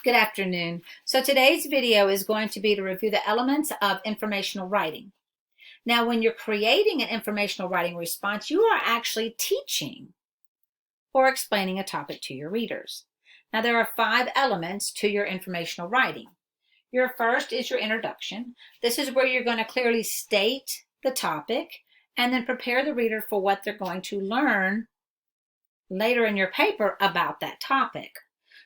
Good afternoon. So today's video is going to be to review the elements of informational writing. Now, when you're creating an informational writing response, you are actually teaching or explaining a topic to your readers. Now, there are 5 elements to your informational writing. Your first is your introduction. This is where you're going to clearly state the topic and then prepare the reader for what they're going to learn later in your paper about that topic.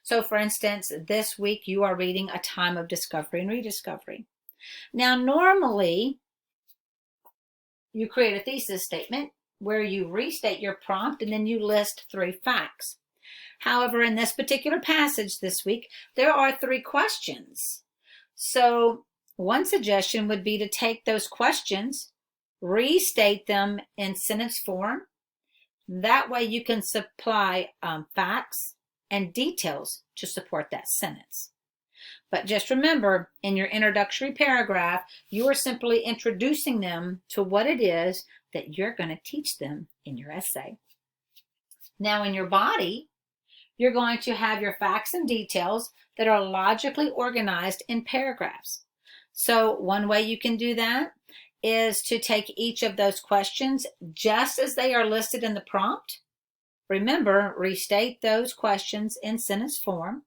So for instance, this week you are reading A Time of Discovery and Rediscovery. Now normally you create a thesis statement where you restate your prompt and then you list 3 facts. However, in this particular passage this week, there are 3 questions. So one suggestion would be to take those questions, restate them in sentence form. That way you can supply facts and details to support that sentence. But just remember, in your introductory paragraph, you are simply introducing them to what it is that you're going to teach them in your essay. Now in your body, you're going to have your facts and details that are logically organized in paragraphs. So one way you can do that is to take each of those questions just as they are listed in the prompt. Remember, restate those questions in sentence form,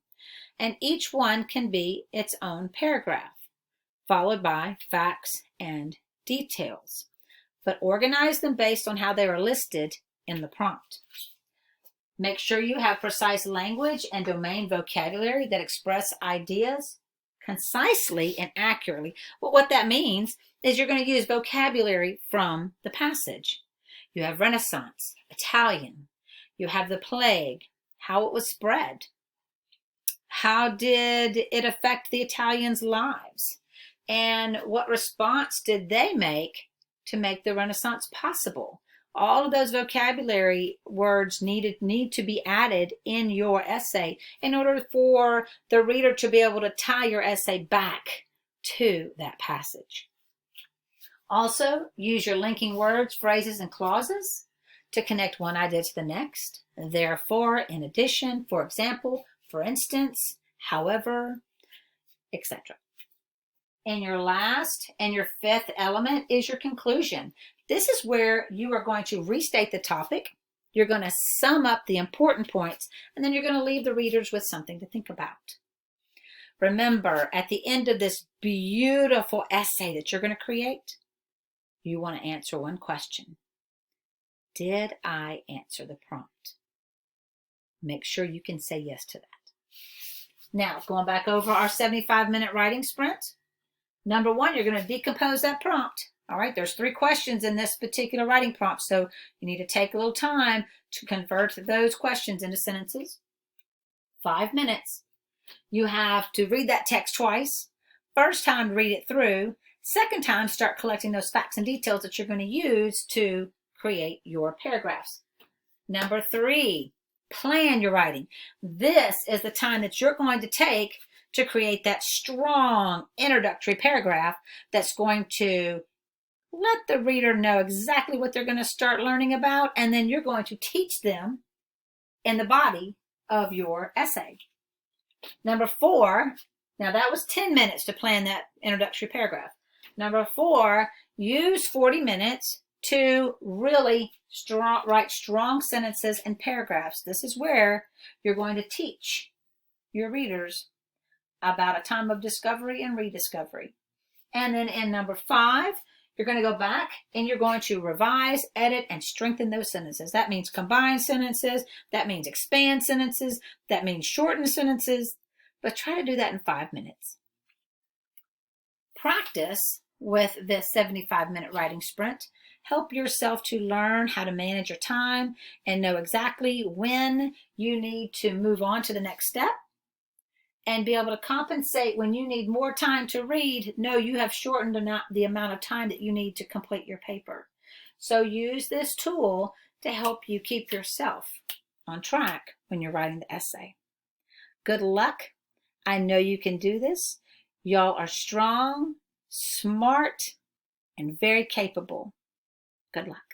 and each one can be its own paragraph, followed by facts and details. But organize them based on how they are listed in the prompt. Make sure you have precise language and domain vocabulary that express ideas concisely and accurately. Well, what that means is you're going to use vocabulary from the passage. You have Renaissance, Italian. You have the plague, how it was spread. How did it affect the Italians' lives? And what response did they make to make the Renaissance possible? All of those vocabulary words need to be added in your essay in order for the reader to be able to tie your essay back to that passage. Also, use your linking words, phrases, and clauses to connect one idea to the next. Therefore, in addition, for example, for instance, however, etc. And your last and your 5th element is your conclusion. This is where you are going to restate the topic, you're going to sum up the important points, and then you're going to leave the readers with something to think about. Remember, at the end of this beautiful essay that you're going to create, you want to answer one question. Did I answer the prompt? Make sure you can say yes to that. Now, going back over our 75-minute writing sprint. Number 1, you're going to decompose that prompt. All right, there's 3 questions in this particular writing prompt, so you need to take a little time to convert those questions into sentences. 5 minutes. You have to read that text twice. First time, read it through. Second time, start collecting those facts and details that you're going to use to create your paragraphs. Number 3, plan your writing. This is the time that you're going to take to create that strong introductory paragraph that's going to let the reader know exactly what they're going to start learning about, and then you're going to teach them in the body of your essay. Number 4, now that was 10 minutes to plan that introductory paragraph. Number 4, use 40 minutes to really write strong sentences and paragraphs. This is where you're going to teach your readers about a time of discovery and rediscovery. And then in number 5, you're going to go back and you're going to revise, edit, and strengthen those sentences. That means combine sentences. That means expand sentences. That means shorten sentences. But try to do that in 5 minutes. Practice with this 75-minute writing sprint. Help yourself to learn how to manage your time and know exactly when you need to move on to the next step, and be able to compensate when you need more time to read. No, you have shortened the amount of time that you need to complete your paper. So use this tool to help you keep yourself on track when you're writing the essay. Good luck. I know you can do this. Y'all are strong, smart, and very capable. Good luck.